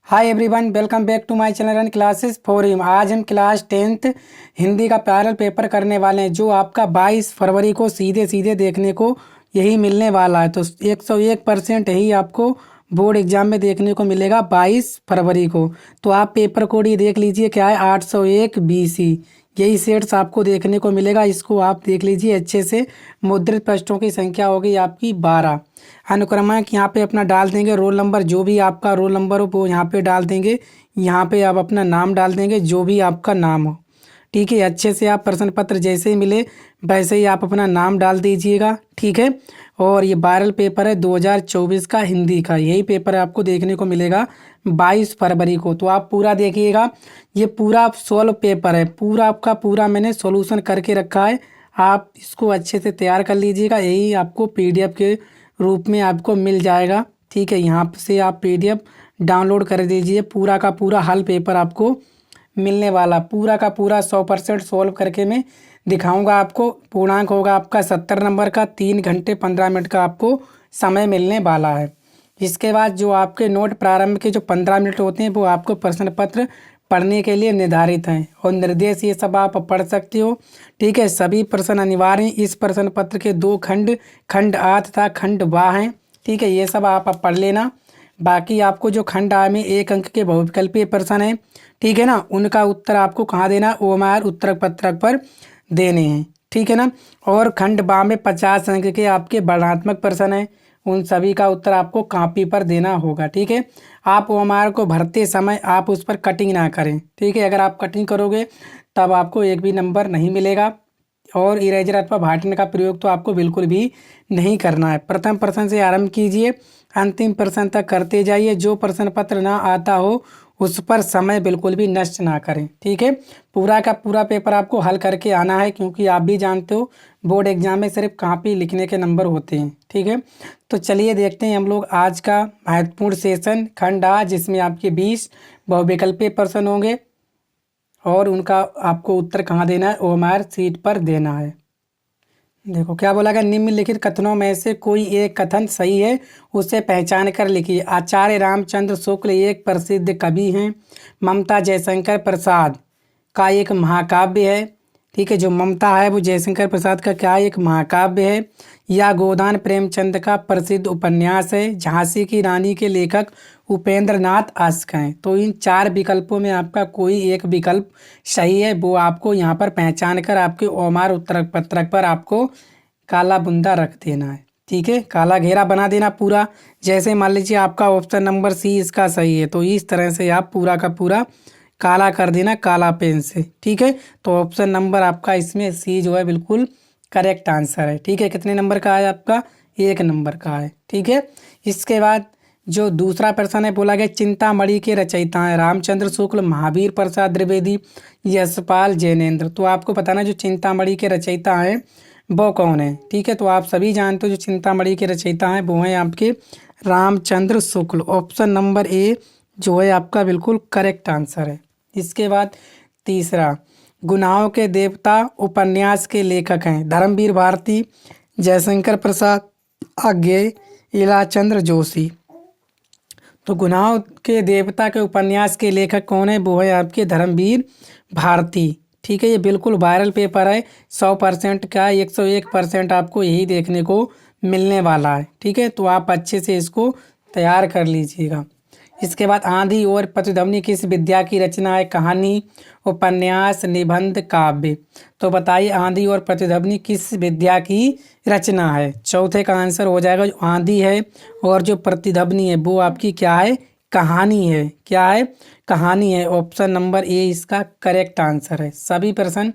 Hi everyone, welcome back to my channel and classes for him. आज हम class 10th Hindi का parallel paper करने वाले हैं, जो आपका 22 फरवरी को सीधे सीधे देखने को यही मिलने वाला है। तो 101% यही आपको बोर्ड एग्जाम में देखने को मिलेगा 22 फरवरी को। तो आप पेपर कोड ये देख लीजिए, क्या है 801 BC। यही सेट्स आपको देखने को मिलेगा, इसको आप देख लीजिए अच्छे से। मुद्रित पृष्ठों की संख्या होगी आपकी 12। अनुक्रमांक यहाँ पे अपना डाल देंगे, रोल नंबर जो भी आपका रोल नंबर हो वो यहाँ पे डाल देंगे। यहाँ पे आप अपना नाम डाल देंगे, जो भी आपका नाम हो। ठीक है, अच्छे से आप प्रश्न पत्र जैसे ही मिले वैसे ही आप अपना नाम डाल दीजिएगा। ठीक है, और ये वायरल पेपर है 2024 का हिंदी का। यही पेपर आपको देखने को मिलेगा 22 फरवरी को। तो आप पूरा देखिएगा, ये पूरा सॉल्व पेपर है, पूरा आपका पूरा मैंने सॉल्यूशन करके रखा है। आप इसको अच्छे से तैयार कर लीजिएगा, यही आपको PDF के रूप में आपको मिल जाएगा। ठीक है, यहाँ से आप PDF डाउनलोड कर दीजिए। पूरा का पूरा हल पेपर आपको मिलने वाला, पूरा का पूरा 100% सॉल्व करके मैं दिखाऊंगा आपको। पूर्णांक होगा आपका 70 नंबर का। 3 घंटे 15 मिनट का आपको समय मिलने वाला है। इसके बाद जो आपके नोट प्रारंभ के जो 15 मिनट होते हैं वो आपको प्रश्न पत्र पढ़ने के लिए निर्धारित हैं, और निर्देश ये सब आप पढ़ सकते हो। ठीक है, सभी प्रश्न अनिवार्य हैं। इस प्रश्न पत्र के 2 खंड, खंड आ तथा खंड बा हैं। ठीक है, ये सब आप पढ़ लेना। बाकी आपको जो खंड आ में 1 अंक के बहुविकल्पीय प्रश्न हैं, ठीक है ना, उनका उत्तर आपको कहाँ देना, ओमार उत्तर पत्रक पर देने हैं। ठीक है ना, और खंड बा में 50 अंक के आपके वर्णनात्मक प्रश्न हैं, उन सभी का उत्तर आपको कॉपी पर देना होगा। ठीक है, आप ओमार को भरते समय आप उस पर कटिंग ना करें। ठीक है, अगर आप कटिंग करोगे तब आपको एक भी नंबर नहीं मिलेगा। और इरेजर अथवा भाटन का प्रयोग तो आपको बिल्कुल भी नहीं करना है। प्रथम प्रश्न से आरंभ कीजिए, अंतिम प्रश्न तक करते जाइए। जो प्रश्न पत्र ना आता हो उस पर समय बिल्कुल भी नष्ट ना करें। ठीक है, पूरा का पूरा पेपर आपको हल करके आना है, क्योंकि आप भी जानते हो बोर्ड एग्जाम में सिर्फ कॉपी लिखने के नंबर होते हैं। ठीक है, तो चलिए देखते हैं हम लोग आज का महत्वपूर्ण सेशन खंड आ, जिसमें आपके 20 बहुविकल्पीय प्रश्न होंगे, और उनका आपको उत्तर कहाँ देना है, ओएमआर सीट पर देना है। देखो क्या बोला गया, निम्नलिखित कथनों में से कोई एक कथन सही है, उसे पहचान कर लिखिए। आचार्य रामचंद्र शुक्ल एक प्रसिद्ध कवि हैं। ममता जयशंकर प्रसाद का एक महाकाव्य है। ठीक है, जो ममता है वो जयशंकर प्रसाद का क्या है, एक महाकाव्य है। या गोदान प्रेमचंद का प्रसिद्ध उपन्यास है। झांसी की रानी के लेखक उपेंद्र नाथ आस्क हैं। तो इन 4 विकल्पों में आपका कोई एक विकल्प सही है, वो आपको यहाँ पर पहचान कर आपके ओमार उत्तर पत्रक पर आपको काला बुंदा रख देना है। ठीक है, काला घेरा बना देना पूरा। जैसे मान लीजिए आपका ऑप्शन नंबर C इसका सही है, तो इस तरह से आप पूरा का पूरा काला कर देना, काला पेन से। ठीक है, तो ऑप्शन नंबर आपका इसमें C जो है बिल्कुल करेक्ट आंसर है। ठीक है, कितने नंबर का है आपका, 1 नंबर का है। ठीक है, इसके बाद जो दूसरा प्रश्न है, बोला गया चिंतामणि के रचयिता हैं रामचंद्र शुक्ल, महावीर प्रसाद द्विवेदी, यशपाल जैनेन्द्र। तो आपको बताना जो चिंतामणि के रचयिता हैं वो कौन है। ठीक है, तो आप सभी जानते हो जो चिंतामणि के रचयिता हैं वो हैं आपके Ramchandra Shukla. Option number A जो है आपका बिल्कुल करेक्ट आंसर है। इसके बाद तीसरा, गुनाहों के देवता उपन्यास के लेखक हैं धर्मवीर भारती, जयशंकर प्रसाद, अज्ञेय, इलाचंद्र जोशी। तो गुनाहों के देवता के उपन्यास के लेखक कौन है, वो है आपके धर्मवीर भारती। ठीक है, ये बिल्कुल वायरल पेपर है, 100% का 101% आपको यही देखने को मिलने वाला है। ठीक है, तो आप अच्छे से इसको तैयार कर लीजिएगा। इसके बाद आंधी और प्रतिध्वनि किस विद्या की रचना है, कहानी, उपन्यास, निबंध, काव्य। तो बताइए आंधी और प्रतिध्वनि किस विद्या की रचना है। चौथे का आंसर हो जाएगा जो आंधी है, और जो प्रतिध्वनि है वो आपकी क्या है, कहानी है। क्या है, कहानी है। ऑप्शन नंबर A इसका करेक्ट आंसर है। सभी प्रश्न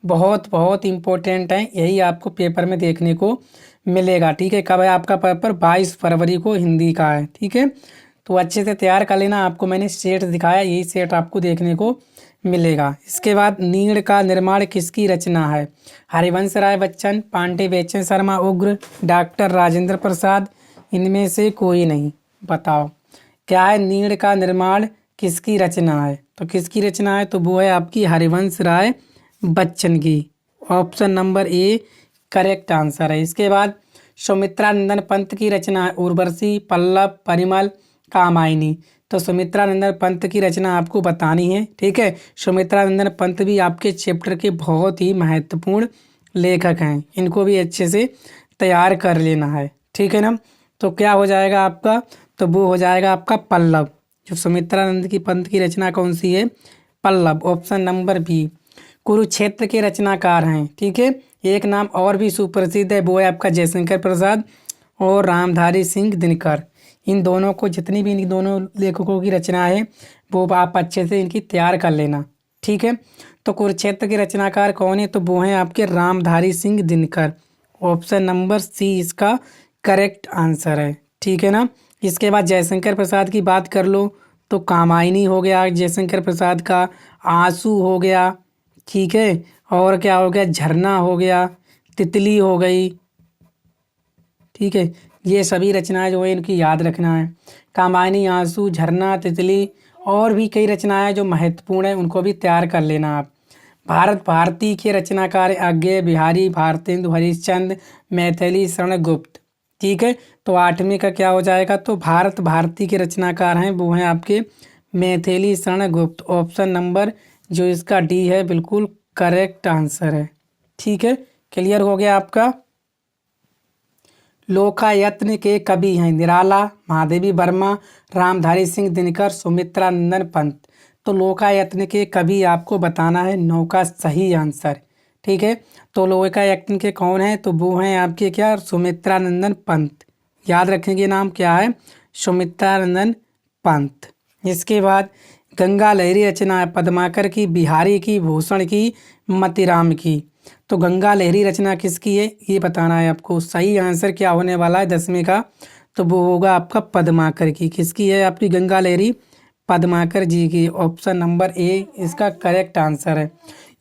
बहुत बहुत इंपॉर्टेंट हैं, यही आपको पेपर में देखने को मिलेगा। ठीक है, कब है आपका पेपर, 22 फरवरी को हिंदी का है। ठीक है, तो अच्छे से तैयार कर लेना। आपको मैंने सेट दिखाया, यही सेट आपको देखने को मिलेगा। इसके बाद नीड़ का निर्माण किसकी रचना है, हरिवंश राय बच्चन, पांडे बेचन शर्मा, उग्र, डॉक्टर राजेंद्र प्रसाद, इनमें से कोई नहीं। बताओ क्या है, नीड़ का निर्माण किसकी रचना है। तो किसकी रचना है, तो वो है आपकी हरिवंश राय बच्चन की। Option number A correct answer है। इसके बाद सुमित्रा नंदन पंत की रचना है उर्वशी, पल्लव, परिमल, कामायनी। तो सुमित्रानंदन पंत की रचना आपको बतानी है। ठीक है, सुमित्रानंदन पंत भी आपके चैप्टर के बहुत ही महत्वपूर्ण लेखक हैं, इनको भी अच्छे से तैयार कर लेना है। ठीक है ना। तो क्या हो जाएगा आपका, तो वो हो जाएगा आपका पल्लव। जो सुमित्रानंद की पंत की रचना कौन सी है, Pallav, option number b. Kurukshetra के रचनाकार हैं। ठीक है, एक नाम और भी सुप्रसिद्ध है, वो है आपका जयशंकर प्रसाद और रामधारी सिंह दिनकर। इन दोनों को, जितनी भी इन दोनों लेखकों की रचना है वो आप अच्छे से इनकी तैयार कर लेना। ठीक है, तो कुरुक्षेत्र के रचनाकार कौन है, तो वो हैं आपके Ramdhari Singh Dinkar. Option number c इसका करेक्ट आंसर है। ठीक है ना। इसके बाद जयशंकर प्रसाद की बात कर लो तो कामायनी हो गया जयशंकर प्रसाद का, आंसू हो गया। ठीक है, और क्या हो गया, झरना हो गया, तितली हो गई। ठीक है, ये सभी रचनाएं जो है इनकी याद रखना है। कामायनी, आंसू, झरना, तितली और भी कई रचनाएं जो महत्वपूर्ण है उनको भी तैयार कर लेना आप। भारत भारती के रचनाकार अज्ञे बिहारी, भारतेंदु हरिश्चंद्र, मैथिली शरण गुप्त। ठीक है, तो 8वें का क्या हो जाएगा, तो भारत भारती के रचनाकार हैं वो हैं आपके मैथिली शरण गुप्त। ऑप्शन नंबर जो इसका डी है बिल्कुल करेक्ट आंसर है। ठीक है, क्लियर हो गया आपका। लोकायत्न के कवि हैं निराला, महादेवी वर्मा, रामधारी सिंह दिनकर, सुमित्रानंदन पंत। तो लोकायत्न के कवि आपको बताना है 9 का सही आंसर। ठीक है, तो लोकायत्न के कौन है, तो वो हैं आपके क्या, सुमित्रानंदन पंत। याद रखेंगे नाम क्या है, सुमित्रानंदन पंत। इसके बाद गंगा लहरी रचना है पद्माकर की, बिहारी की, भूषण की, मतीराम की। तो गंगा लहरी रचना किसकी है ये बताना है आपको। सही आंसर क्या होने वाला है 10वें का, तो वो होगा आपका पद्माकर की। किसकी है आपकी गंगा लहरी, पद्माकर जी की। ऑप्शन नंबर ए इसका करेक्ट आंसर है।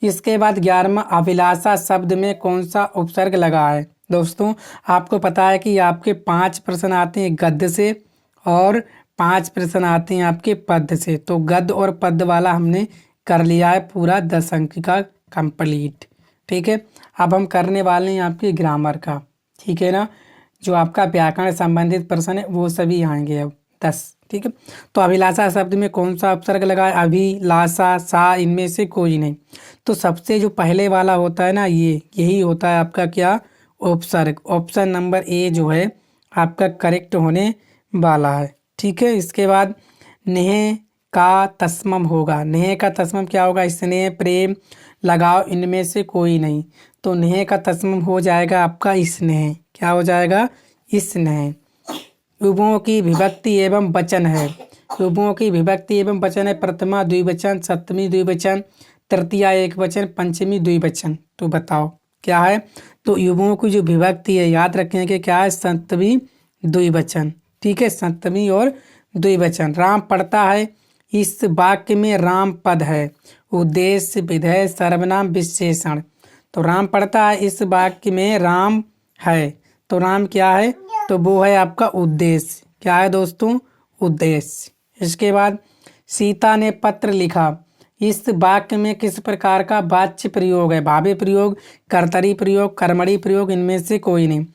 इसके बाद 11वां, अभिलाषा शब्द में कौन सा उपसर्ग लगा है। दोस्तों आपको पता है कि आपके 5 प्रश्न आते हैं गद्य से और 5 प्रश्न आते हैं आपके पद्य से। तो गद्य और पद्य वाला हमने कर लिया है पूरा 10 अंक का कंप्लीट। ठीक है, अब हम करने वाले हैं आपके ग्रामर का। ठीक है ना, जो आपका व्याकरण संबंधित प्रश्न है वो सभी आएंगे अब 10। ठीक है, तो अभिलाषा शब्द में कौन सा उपसर्ग लगा है, अभिलाषा, सा, इनमें से कोई नहीं। तो सबसे जो पहले वाला होता है ना यही होता है आपका क्या, उपसर्ग। ऑप्शन नंबर ए जो है आपका करेक्ट होने वाला है। ठीक है, इसके बाद नेह का तस्मम होगा। नेह का तस्मम क्या होगा, स्नेह, प्रेम, लगाव, इनमें से कोई नहीं। तो नेह का तस्मम हो जाएगा आपका स्नेह। क्या हो जाएगा, स्नेह। युगों की विभक्ति एवं वचन है। युगों की विभक्ति एवं वचन है प्रथमा द्विवचन, सप्तमी द्विवचन, तृतीया एक वचन, पंचमी द्विवचन। तो बताओ क्या है, तो युगों की जो विभक्ति है याद रखें कि क्या है, सप्तमी द्विवचन। ठीक है, सप्तमी और द्विवचन। राम पढ़ता है, इस वाक्य में राम पद है, उद्देश्य, विधेय, सर्वनाम, विशेषण। तो राम पढ़ता है, इस वाक्य में राम है, तो राम क्या है, तो वो है आपका उद्देश्य। क्या है दोस्तों, उद्देश्य। इसके बाद सीता ने पत्र लिखा, इस वाक्य में किस प्रकार का वाच्य प्रयोग है, भावी प्रयोग, कर्तरी प्रयोग, कर्मणी प्रयोग, इनमें से कोई नहीं।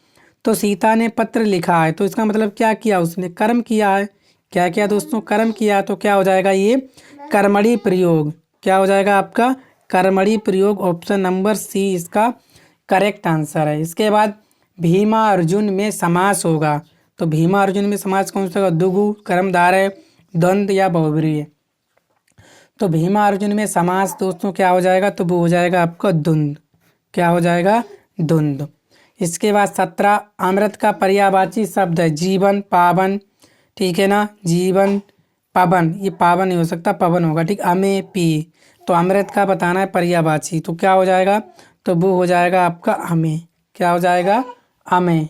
तो सीता ने पत्र लिखा है, तो इसका मतलब क्या किया, उसने कर्म किया है। क्या किया दोस्तों, कर्म किया। तो क्या हो जाएगा ये कर्मणी प्रयोग। क्या हो जाएगा आपका कर्मणी प्रयोग। ऑप्शन नंबर सी इसका करेक्ट आंसर है। इसके बाद भीमा अर्जुन में समास होगा। तो भीमा अर्जुन में समास कौन सा होगा, दुगु, कर्मधारय, द्वंद्व या बहुब्रीहि। तो भीमा अर्जुन में समास दोस्तों क्या हो जाएगा, तो वो हो जाएगा आपका द्वंद्व। क्या हो जाएगा, द्वंद्व। इसके बाद 17 अमृत का पर्यायवाची शब्द है जीवन, पावन। ठीक है ना, जीवन, पावन, ये पावन नहीं हो सकता, पवन होगा। ठीक, अमे, पी। तो अमृत का बताना है पर्यायवाची, तो क्या हो जाएगा, तो वो हो जाएगा आपका अमे। क्या हो जाएगा, अमे।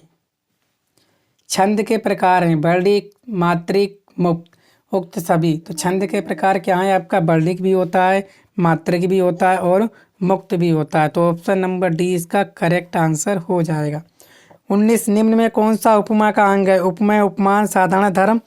छंद के प्रकार हैं वर्णिक, मात्रिक, मुक्त, उक्त सभी। तो छंद के प्रकार क्या है आपका, वर्णिक भी होता है, मात्रिक भी होता है और मुक्त भी होता है। तो ऑप्शन नंबर डी इसका करेक्ट आंसर हो जाएगा। 19 निम्न में कौन सा उपमा का अंग है, उपमेय, उपमान, साधारण धर्म,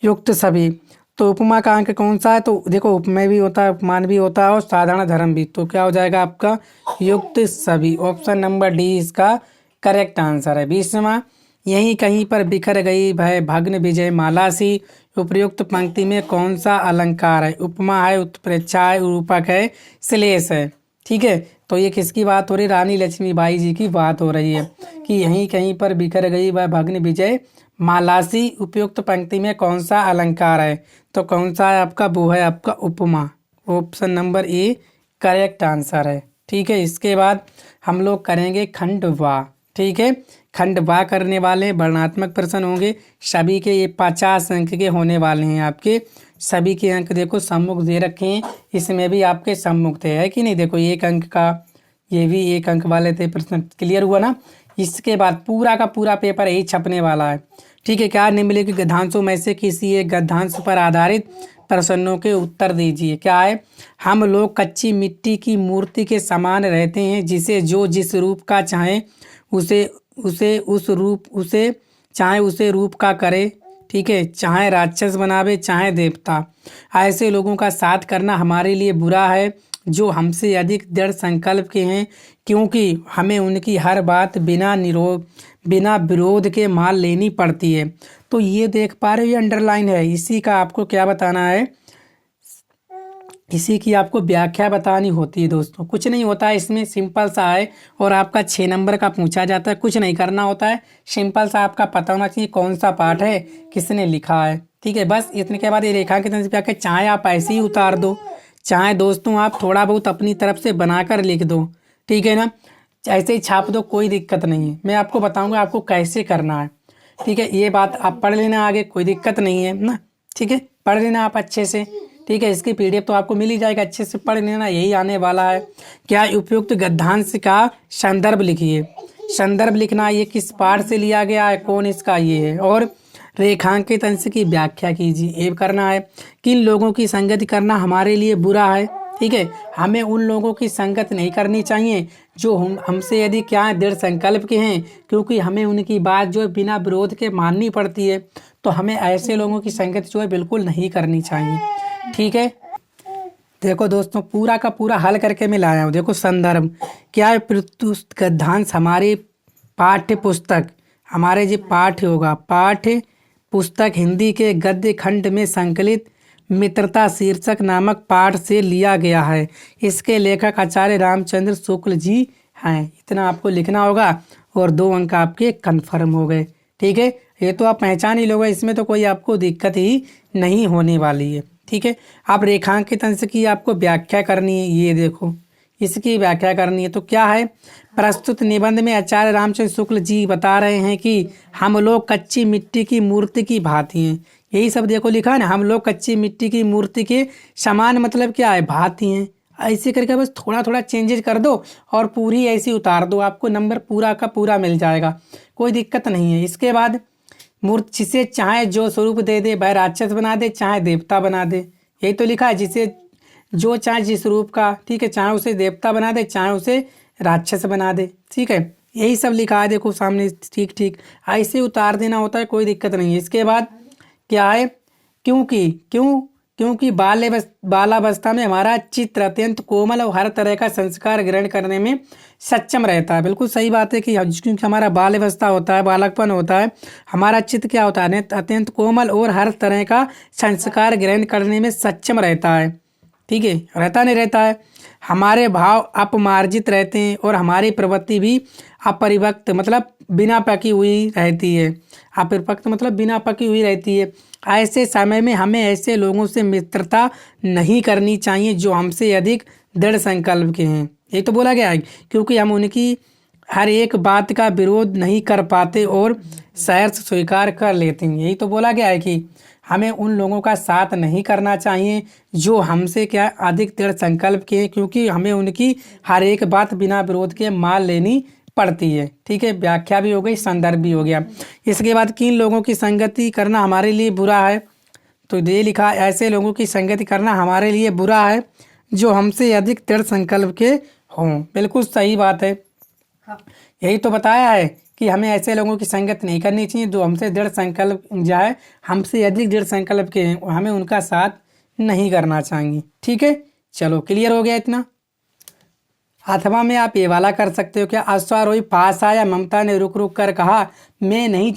युक्त सभी। तो उपमा का अंक कौन सा है, तो देखो उपमेय भी होता है, उपमान भी होता है और साधारण धर्म भी। तो क्या हो जाएगा आपका युक्त सभी। ऑप्शन नंबर डी इसका करेक्ट आंसर है। 20वां, यहीं कहीं पर बिखर गई भय भग्न विजय माला सी। उपयुक्त पंक्ति में कौन सा अलंकार है? उपमा है, उत्प्रेक्षा है, रूपक है, श्लेष है। ठीक है, तो ये किसकी बात हो रही है? रानी लक्ष्मीबाई जी की बात हो रही है कि यहीं कहीं पर बिखर गई वह भग्न विजय मालासी। उपयुक्त पंक्ति में कौन सा अलंकार है? तो कौन सा है आपका? वो है आपका उपमा। Option number A correct answer है। ठीक है, इसके बाद हम लोग करेंगे खंड वा। ठीक है, खंड वा करने वाले वर्णनात्मक प्रश्न होंगे। सभी के ये 50 अंक के होने वाले हैं आपके। सभी के अंक देखो सम्मुख दे रखे हैं, इसमें भी आपके सम्मुख थे, है कि नहीं? देखो 1 अंक का, ये भी 1 अंक वाले थे प्रश्न। क्लियर हुआ ना? इसके बाद पूरा का पूरा पेपर यही छपने वाला है। ठीक है, क्या निम्नलिखित गद्यांशों में से किसी एक गद्यांश पर आधारित प्रश्नों के उत्तर दीजिए। क्या है? हम लोग कच्ची मिट्टी की मूर्ति के समान रहते हैं, जिसे जो जिस रूप का चाहे उसे चाहे उसे रूप का करे। ठीक है, चाहे राक्षस बनावे चाहे देवता। ऐसे लोगों का साथ करना हमारे लिए बुरा है जो हमसे अधिक दृढ़ संकल्प के हैं, क्योंकि हमें उनकी हर बात बिना विरोध के मान लेनी पड़ती है। तो ये देख पा रहे हो, ये अंडरलाइन है। इसी का आपको क्या बताना है? इसी की आपको व्याख्या बतानी होती है दोस्तों। कुछ नहीं होता है इसमें, सिंपल सा है और आपका 6 नंबर का पूछा जाता है। कुछ नहीं करना होता है, सिंपल सा आपका पता होना चाहिए कौन सा पाठ है, किसने लिखा है। ठीक है, बस इतने के बाद ये रेखांकित से जाके चाहे आप ऐसे ही उतार दो, चाहे दोस्तों आप थोड़ा बहुत अपनी तरफ से बनाकर लिख दो। ठीक है ना, ऐसे ही छाप दो, कोई दिक्कत नहीं है। मैं आपको बताऊँगा आपको कैसे करना है। ठीक है, ये बात आप पढ़ लेना आगे, कोई दिक्कत नहीं है ना। ठीक है, पढ़ लेना आप अच्छे से। ठीक है, इसकी PDF तो आपको मिल ही जाएगा, अच्छे से पढ़ लेना, यही आने वाला है। क्या? उपयुक्त गद्यांश का संदर्भ लिखिए। संदर्भ लिखना, ये किस पाठ से लिया गया है, कौन इसका ये है, और रेखांकित अंश की व्याख्या कीजिए, ये करना है। किन लोगों की संगति करना हमारे लिए बुरा है? ठीक है, हमें उन लोगों की संगत नहीं करनी चाहिए जो हमसे यदि क्या है दृढ़ संकल्प के हैं, क्योंकि हमें उनकी बात जो है बिना विरोध के माननी पड़ती है। तो हमें ऐसे लोगों की संगत जो है बिल्कुल नहीं करनी चाहिए। ठीक है, देखो दोस्तों पूरा का पूरा हल करके मैं लाया हूँ। देखो संदर्भ क्या है? प्रत्युत गद्यांश हमारे पाठ्य पुस्तक, हमारे जो पाठ्य होगा पाठ्य पुस्तक हिंदी के गद्य खंड में संकलित मित्रता शीर्षक नामक पाठ से लिया गया है। इसके लेखक आचार्य रामचंद्र शुक्ल जी हैं। इतना आपको लिखना होगा और 2 अंक आपके कन्फर्म हो गए। ठीक है, ये तो आप पहचान ही लोगे, इसमें तो कोई आपको दिक्कत ही नहीं होने वाली है। ठीक है, आप रेखांकित अंश की आपको व्याख्या करनी है। ये देखो इसकी व्याख्या करनी है। तो क्या है? प्रस्तुत निबंध में आचार्य रामचंद्र शुक्ल जी बता रहे हैं कि हम लोग कच्ची मिट्टी की मूर्ति की भांति हैं। यही सब देखो लिखा है ना, हम लोग कच्ची मिट्टी की मूर्ति के समान, मतलब क्या है? भांति हैं। ऐसे करके बस थोड़ा थोड़ा चेंजेस कर दो और पूरी ऐसी उतार दो, आपको नंबर पूरा का पूरा मिल जाएगा, कोई दिक्कत नहीं है। इसके बाद मूर्ति जिसे चाहे जो स्वरूप दे दे, वह राक्षस बना दे चाहे देवता बना दे। यही तो लिखा है, जिसे जो चाहे जिस रूप का। ठीक है, चाहे उसे देवता बना दे चाहे उसे राक्षस बना दे। ठीक है, यही सब लिखा है देखो सामने। ठीक ठीक ऐसे उतार देना होता है, कोई दिक्कत नहीं है। इसके बाद क्या है? क्योंकि बालावस्था में हमारा चित्त अत्यंत कोमल और हर तरह का संस्कार ग्रहण करने में सक्षम रहता है। बिल्कुल सही बात है कि क्योंकि हमारा बाल अवस्था होता है, बालकपन होता है, हमारा चित्त क्या होता है? अत्यंत कोमल और हर तरह का संस्कार ग्रहण करने में सक्षम रहता है। ठीक है, रहता नहीं रहता है। हमारे भाव अपमार्जित रहते हैं और हमारी प्रवृत्ति भी अपरिपक्व मतलब बिना पकी हुई रहती है। अपरिपक्व मतलब बिना पकी हुई रहती है। ऐसे समय में हमें ऐसे लोगों से मित्रता नहीं करनी चाहिए जो हमसे अधिक दृढ़ संकल्प के हैं। ये तो बोला गया है, क्योंकि हम उनकी हर एक बात का विरोध नहीं कर पाते और सहर्ष स्वीकार कर लेते हैं। यही तो बोला गया है कि हमें उन लोगों का साथ नहीं करना चाहिए जो हमसे क्या अधिक दृढ़ संकल्प के हैं, क्योंकि हमें उनकी हर एक बात बिना विरोध के मान लेनी पड़ती है। ठीक है, व्याख्या भी हो गई, संदर्भ भी हो गया। इसके बाद किन लोगों की संगति करना हमारे लिए बुरा है? तो ये लिखा, ऐसे लोगों की संगति करना हमारे लिए बुरा है जो हमसे अधिक दृढ़ संकल्प के हों। बिल्कुल सही बात है, यही तो बताया है कि हमें ऐसे लोगों की संगत नहीं करनी चाहिए जो हमसे दृढ़ संकल्प जाए, हमसे अधिक दृढ़ संकल्प के हैं, हमें उनका साथ नहीं करना चाहिए। ठीक है, चलो क्लियर हो गया इतना। अथवा में आप ये वाला कर सकते हो, क्या? अश्वारोही पास आया, ममता ने रुक रुक कर कहा, मैं नहीं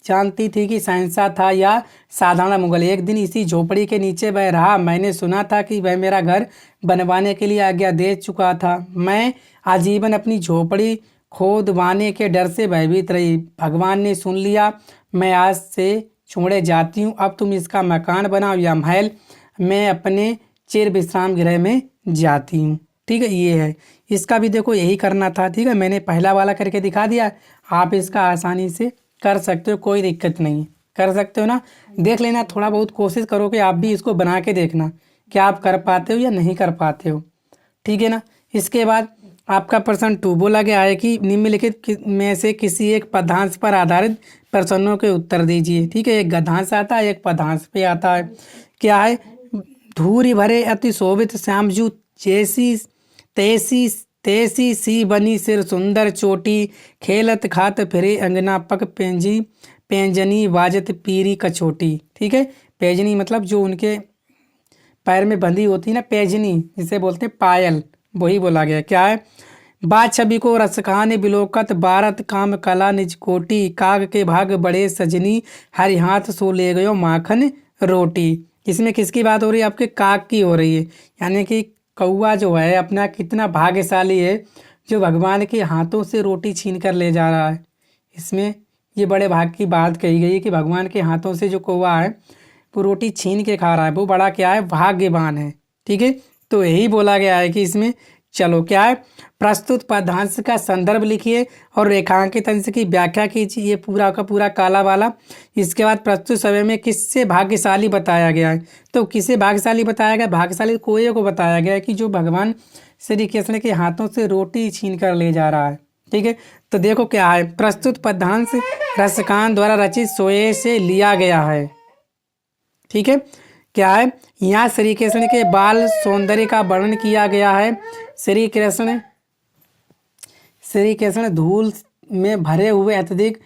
जानती थी कि शहंशाह था या साधारण मुगल। एक दिन इसी झोपड़ी के नीचे वह रहा। मैंने सुना था कि वह मेरा घर बनवाने के लिए आज्ञा दे चुका था। मैं आजीवन अपनी झोपड़ी खोदवाने के डर से भयभीत रही। भगवान ने सुन लिया। मैं आज से छोड़े जाती हूँ। अब तुम इसका मकान बनाओ या महल। मैं अपने चिर विश्राम गृह में जाती हूँ। ठीक है, ये है। इसका भी देखो यही करना था। ठीक है, मैंने पहला वाला करके दिखा दिया। आप इसका आसानी से कर सकते हो, कोई दिक्कत नहीं, कर सकते हो ना। देख लेना, थोड़ा बहुत कोशिश करो कि आप भी इसको बना के देखना कि आप कर पाते हो या नहीं कर पाते हो। ठीक है ना। इसके बाद आपका प्रश्न 2 बोला गया है कि निम्नलिखित में से किसी एक पदांश पर आधारित प्रश्नों के उत्तर दीजिए। ठीक है, एक गद्यांश आता है, एक पदांश पे आता है। क्या है? धूरी भरे अति शोभित श्यामजू जैसी तैसी तैसी सी बनी सिर सुंदर चोटी, खेलत खात फिरे अंगना पग पेंजनी बाजत पीरी कचोटी। ठीक है, पैजनी मतलब जो उनके पैर में बंधी होती है ना, पैजनी जिसे बोलते हैं पायल, वही बोला गया। क्या है? बा छवि को रसखाने बिलोकत बारत काम कला निज कोटी, काग के भाग बड़े सजनी हरि हाथ सो ले गयो माखन रोटी। इसमें किसकी बात हो रही है? आपके काग की हो रही है। यानी कि कौआ जो है अपना कितना भाग्यशाली है जो भगवान के हाथों से रोटी छीन कर ले जा रहा है। इसमें ये बड़े भाग की बात कही गई है कि भगवान के हाथों से जो कौआ है वो रोटी छीन के खा रहा है, वो बड़ा क्या है? भाग्यवान है। ठीक है, तो यही बोला गया है कि इसमें। चलो, क्या है? प्रस्तुत पदांश का संदर्भ लिखिए और रेखांकित अंश की व्याख्या कीजिए। ये पूरा का पूरा काला वाला। इसके बाद प्रस्तुत समय में किससे भाग्यशाली बताया गया है? तो किसे भाग्यशाली बताया गया? भाग्यशाली कोए को बताया गया है कि जो भगवान श्री कृष्ण के हाथों से रोटी छीन कर ले जा रहा है। ठीक है, तो देखो क्या है? प्रस्तुत पदांश रसकान द्वारा रचित सोए से लिया गया है। ठीक है, क्या है? यहाँ श्री कृष्ण के बाल सौंदर्य का वर्णन किया गया है। श्री कृष्ण धूल में भरे हुए अत्यधिक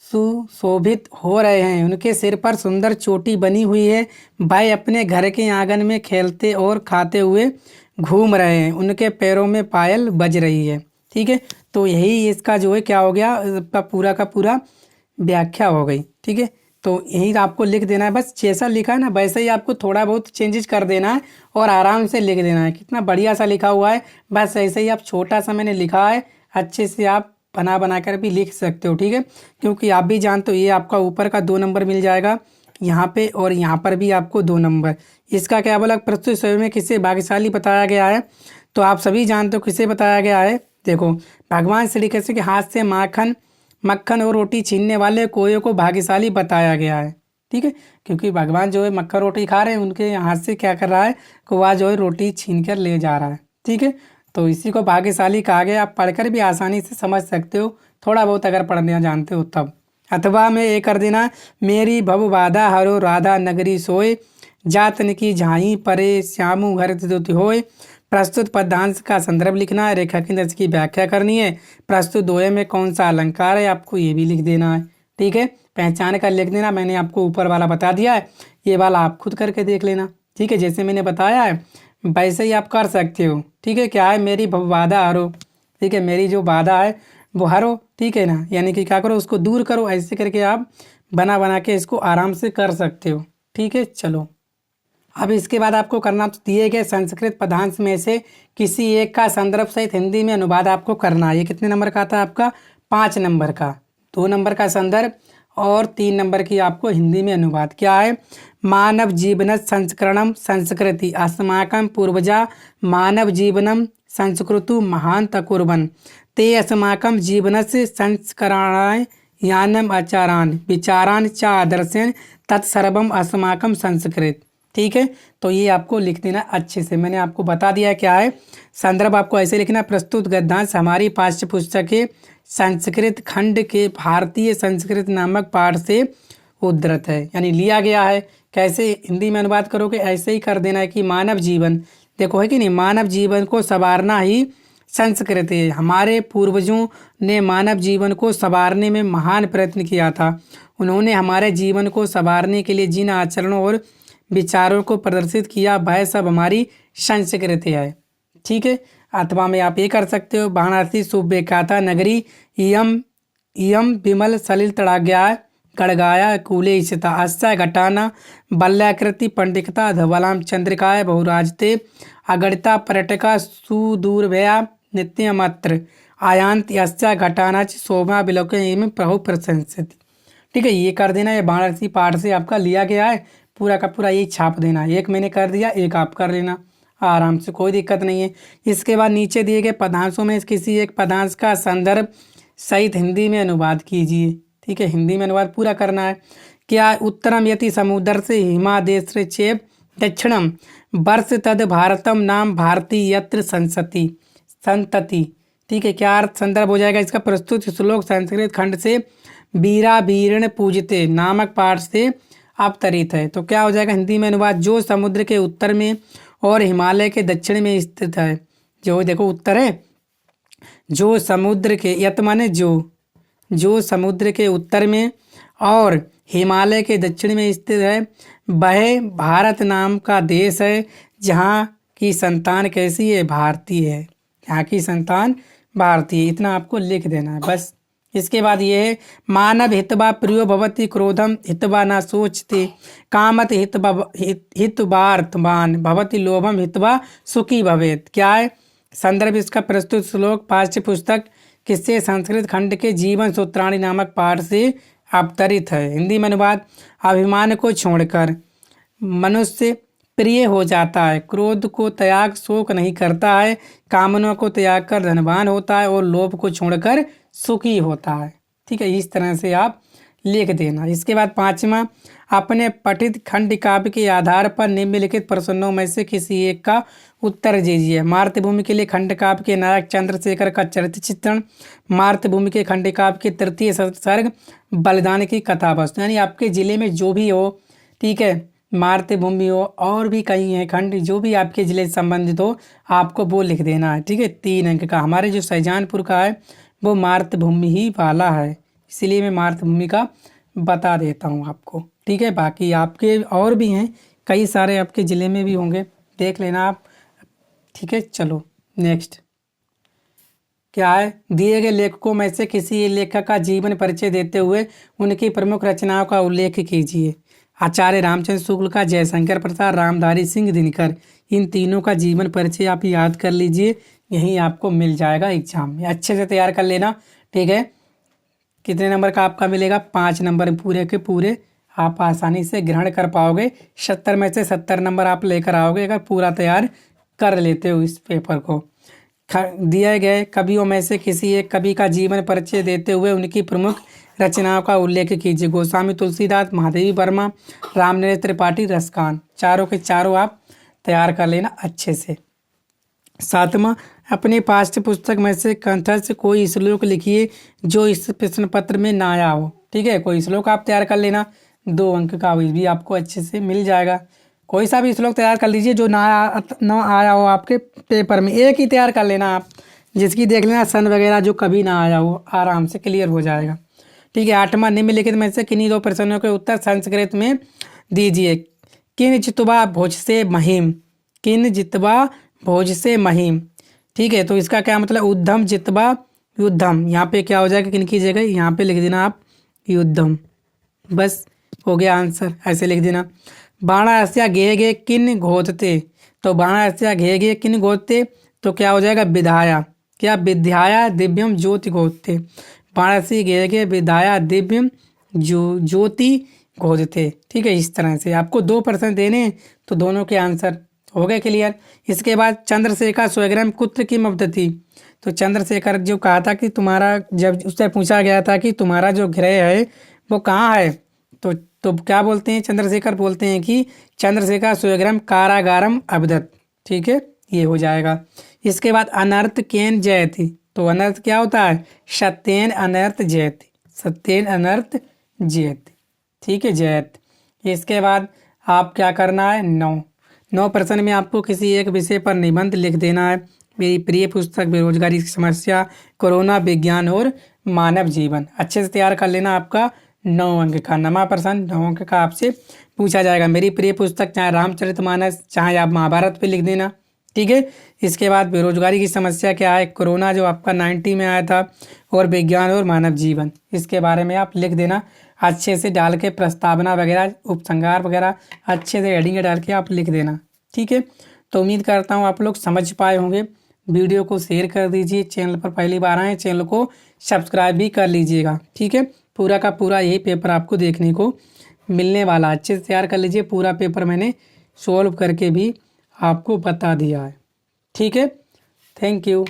सुशोभित हो रहे हैं। उनके सिर पर सुंदर चोटी बनी हुई है। भाई अपने घर के आंगन में खेलते और खाते हुए घूम रहे हैं। उनके पैरों में पायल बज रही है। ठीक है, तो यही इसका जो है क्या हो गया? पूरा का पूरा व्याख्या हो गई। ठीक है, तो यही आपको लिख देना है। बस जैसा लिखा है ना वैसे ही आपको थोड़ा बहुत चेंजेस कर देना है और आराम से लिख देना है। कितना बढ़िया सा लिखा हुआ है। बस ऐसे ही आप छोटा सा मैंने लिखा है, अच्छे से आप बना कर भी लिख सकते हो। ठीक है, क्योंकि आप भी जानते हो ये आपका ऊपर का 2 नंबर मिल जाएगा यहाँ पे, और यहाँ पर भी आपको 2 नंबर। इसका क्या बोला? प्रस्तुत समय में किसे भाग्यशाली बताया गया है? तो आप सभी जानते हो किसे बताया गया है। देखो, भगवान श्री कृष्ण के हाथ से मक्खन और रोटी छीनने वाले कोए को भाग्यशाली बताया गया है। ठीक है, क्योंकि भगवान जो है मक्खन रोटी खा रहे हैं, उनके हाथ से क्या कर रहा है? कौवा जो है रोटी छीन कर ले जा रहा है। ठीक है, तो इसी को भाग्यशाली कहा गया। आप पढ़कर भी आसानी से समझ सकते हो, थोड़ा बहुत अगर पढ़ना जानते हो तब। अथवा में ये कर देना, मेरी भव बाधा हरो राधा नगरी सोए, जातन की झाई परे श्यामू घर दुति होए। प्रस्तुत पदांश का संदर्भ लिखना है, रेखांकित अंश की व्याख्या करनी है। प्रस्तुत दोहे में कौन सा अलंकार है आपको ये भी लिख देना है। ठीक है, पहचान कर लिख देना। मैंने आपको ऊपर वाला बता दिया है, ये वाला आप खुद करके देख लेना। ठीक है, जैसे मैंने बताया है वैसे ही आप कर सकते हो। ठीक है, क्या है? मेरी बाधा हरो। ठीक है, मेरी जो बाधा है वो हरो। ठीक है ना, यानी कि क्या करो? उसको दूर करो। ऐसे करके आप बना के इसको आराम से कर सकते हो। ठीक है, चलो अब इसके बाद आपको करना, तो दिए गए संस्कृत पदांश में से किसी एक का संदर्भ सहित हिंदी में अनुवाद आपको करना है। ये कितने नंबर का था आपका? 5 नंबर का। 2 नंबर का संदर्भ और 3 नंबर की आपको हिंदी में अनुवाद। क्या है? मानव जीवन संस्करणम संस्कृति अस्माकं पूर्वजा मानव जीवनम संस्कृतु महान तकुर्बन ते अस्माकं जीवनस्य संस्करणाय यानम आचारान विचारान च आदर्शन तत्सर्वम अस्माकं संस्कृत। ठीक है, तो ये आपको लिख देना अच्छे से। मैंने आपको बता दिया क्या है संदर्भ। आपको ऐसे लिखना, प्रस्तुत गद्यांश हमारी पाठ्य पुस्तक के संस्कृत खंड के भारतीय संस्कृत नामक पाठ से उद्धृत है, यानी लिया गया है। कैसे हिंदी में अनुवाद करोगे? ऐसे ही कर देना है कि मानव जीवन, देखो है कि नहीं, मानव जीवन को संवारना ही संस्कृत है। हमारे पूर्वजों ने मानव जीवन को संवारने में महान प्रयत्न किया था। उन्होंने हमारे जीवन को संवारने के लिए जिन आचरणों और विचारों को प्रदर्शित किया वह सब हमारी संस्कृति है। ठीक है, अथवा में आप ये कर सकते हो, वाराणसी सुव्यख्याता नगरी इयम विमल सलिल तड़ाग्या खड़गाया कुलेशिता अस्य घटाना बल्याकृति पंडिकता धवलाम चंद्रिकाय बहुराजते अगणिता पर्यटका सुदूरभया नित्यमत्र आयांत यस्या घटानाच शोभा विलोके में प्रभु प्रशंसित। ठीक है, ये कर देना। ये वाराणसी पाठ से आपका लिया गया है, पूरा का पूरा ये छाप देना। एक मैंने कर दिया, एक आप कर लेना आराम से, कोई दिक्कत नहीं है। इसके बाद नीचे दिए गए पदांशों में किसी एक पदांश का संदर्भ सहित हिंदी में अनुवाद कीजिए। ठीक है, हिंदी में अनुवाद पूरा करना है। क्या उत्तरम यति समुद्र से हिमादेश चेप दक्षिणम वर्ष तद भारतम नाम भारती यत्र संसति संतति। ठीक है, क्या अर्थ संदर्भ हो जाएगा इसका? प्रस्तुत श्लोक संस्कृत खंड से वीरा वीरण पूजते नामक पाठ से अवतरित है। तो क्या हो जाएगा हिंदी में अनुवाद? जो समुद्र के उत्तर में और हिमालय के दक्षिण में स्थित है। जो देखो उत्तर है, जो समुद्र के यत माने जो समुद्र के उत्तर में और हिमालय के दक्षिण में स्थित है, वह भारत नाम का देश है, जहाँ की संतान कैसी है? भारतीय है। यहाँ की संतान भारतीय। इतना आपको लिख देना है बस। इसके बाद ये है मानव हितवा प्रियो भवति क्रोधम हितवा न सोचते कामत हितवार्थवान भवति लोभम हितवा सुखी भवेत। क्या है संदर्भ इसका? प्रस्तुत श्लोक पाठ्य पुस्तक किससे? संस्कृत खंड के जीवन सूत्राणी नामक पाठ से अवतरित है। हिंदी में अनुवाद अभिमान को छोड़कर मनुष्य प्रिय हो जाता है, क्रोध को त्याग शोक नहीं करता है, कामना को त्याग कर धनवान होता है और लोभ को छोड़कर सुखी होता है। ठीक है, इस तरह से आप लिख देना। इसके बाद पांचवा, अपने पठित खंड काव्य के आधार पर निम्नलिखित प्रश्नों में से किसी एक का उत्तर दीजिए। मातृभूमि के लिए खंड काव्य के नायक चंद्रशेखर का चरित्र चित्रण, मातृभूमि के खंड काव्य के तृतीय सर्ग बलिदान की कथा वस्तु। यानी आपके जिले में जो भी हो, ठीक है, मातृभूमि हो और भी कई हैं खंड, जो भी आपके जिले से संबंधित हो आपको वो लिख देना है। ठीक है, 3 अंक का। हमारे जो शाहजहानपुर का है वो मातृभूमि ही वाला है, इसलिए मैं मातृभूमि का बता देता हूँ आपको। ठीक है, बाकी आपके और भी हैं, कई सारे आपके ज़िले में भी होंगे, देख लेना आप। ठीक है, चलो नेक्स्ट क्या है? दिए गए लेखकों में से किसी लेखक का जीवन परिचय देते हुए उनकी प्रमुख रचनाओं का उल्लेख कीजिए। आचार्य रामचंद्र शुक्ल का, जयशंकर प्रसाद, रामधारी सिंह दिनकर, इन तीनों का जीवन परिचय आप याद कर लीजिए, यहीं आपको मिल जाएगा एग्जाम में। अच्छे से तैयार कर लेना। ठीक है, कितने नंबर का आपका मिलेगा? 5 नंबर पूरे के पूरे आप आसानी से ग्रहण कर पाओगे। 70 में से 70 नंबर आप लेकर आओगे अगर पूरा तैयार कर लेते हो इस पेपर को। दिए गए कवियों में से किसी एक कवि का जीवन परिचय देते हुए उनकी प्रमुख रचनाओं का उल्लेख कीजिए। गोस्वामी तुलसीदास, महादेवी वर्मा, रामनरेंद्र त्रिपाठी, रसकान। चारों के चारों आप तैयार कर लेना अच्छे से। 7वां, अपने पाठ्य पुस्तक में से कंठस्थ से कोई श्लोक लिखिए जो इस प्रश्न पत्र में ना आया हो। ठीक है, कोई श्लोक आप तैयार कर लेना, 2 अंक का भी आपको अच्छे से मिल जाएगा। कोई सा भी श्लोक तैयार कर लीजिए जो ना आया हो आपके पेपर में, एक ही तैयार कर लेना आप, जिसकी देख लेना सन वगैरह जो कभी ना आया हो, आराम से क्लियर हो जाएगा। ठीक है, 8वां, निम्नलिखित में से किन्हीं 2 प्रश्नों के उत्तर संस्कृत में दीजिए। किन जितवा भोज से महिम, किन जितवा भोज से महिम। ठीक है, तो इसका क्या मतलब? उद्धम जितवा युद्धम। यहाँ पे क्या हो जाएगा? किन की जगह यहाँ पे लिख देना आप युद्धम, बस हो गया आंसर, ऐसे लिख देना। बाणास्या घे गे किन घोतते, तो बाणास्या घे गे किन घोतते, तो क्या हो जाएगा? विधाया। क्या? विद्याया दिव्यम ज्योति घोतते। बाणासी घे गे विधाया दिव्यम ज्योति घोतते। ठीक है, इस तरह से आपको 2 प्रश्न देने, तो दोनों के आंसर हो गए क्लियर। इसके बाद चंद्रशेखर स्वयं कुत्र की मवदति, तो चंद्रशेखर जो कहा था कि तुम्हारा, जब उससे पूछा गया था कि तुम्हारा जो गृह है वो कहाँ है, तो क्या बोलते हैं? चंद्रशेखर बोलते हैं कि चंद्रशेखर स्वयं कारागारम अवदत। ठीक है, ये हो जाएगा। इसके बाद अनर्थ केन जयति, तो अनर्थ क्या होता है? सत्येन अनर्थ जयति, सत्येन अनर्थ जयति। ठीक है, जयत। इसके बाद आप क्या करना है? 9 प्रश्न में आपको किसी एक विषय पर निबंध लिख देना है। मेरी प्रिय पुस्तक बेरोजगारी की समस्या, कोरोना, विज्ञान और मानव जीवन। अच्छे से तैयार कर लेना। आपका 9 अंक का 9वां प्रश्न 9 अंक का आपसे पूछा जाएगा। मेरी प्रिय पुस्तक चाहे रामचरितमानस, चाहे आप महाभारत पे लिख देना। ठीक है। इसके बाद बेरोजगारी की समस्या क्या है, कोरोना जो आपका 90 में आया था, और विज्ञान और मानव जीवन, इसके बारे में आप लिख देना अच्छे से डाल के, प्रस्तावना वगैरह उपसंहार वगैरह अच्छे से हेडिंग डाल के आप लिख देना। ठीक है। तो उम्मीद करता हूँ आप लोग समझ पाए होंगे। वीडियो को शेयर कर दीजिए, चैनल पर पहली बार आए चैनल को सब्सक्राइब भी कर लीजिएगा। ठीक है। पूरा का पूरा यही पेपर आपको देखने को मिलने वाला, अच्छे से तैयार कर लीजिए। पूरा पेपर मैंने सॉल्व करके भी आपको बता दिया है। ठीक है। Thank you.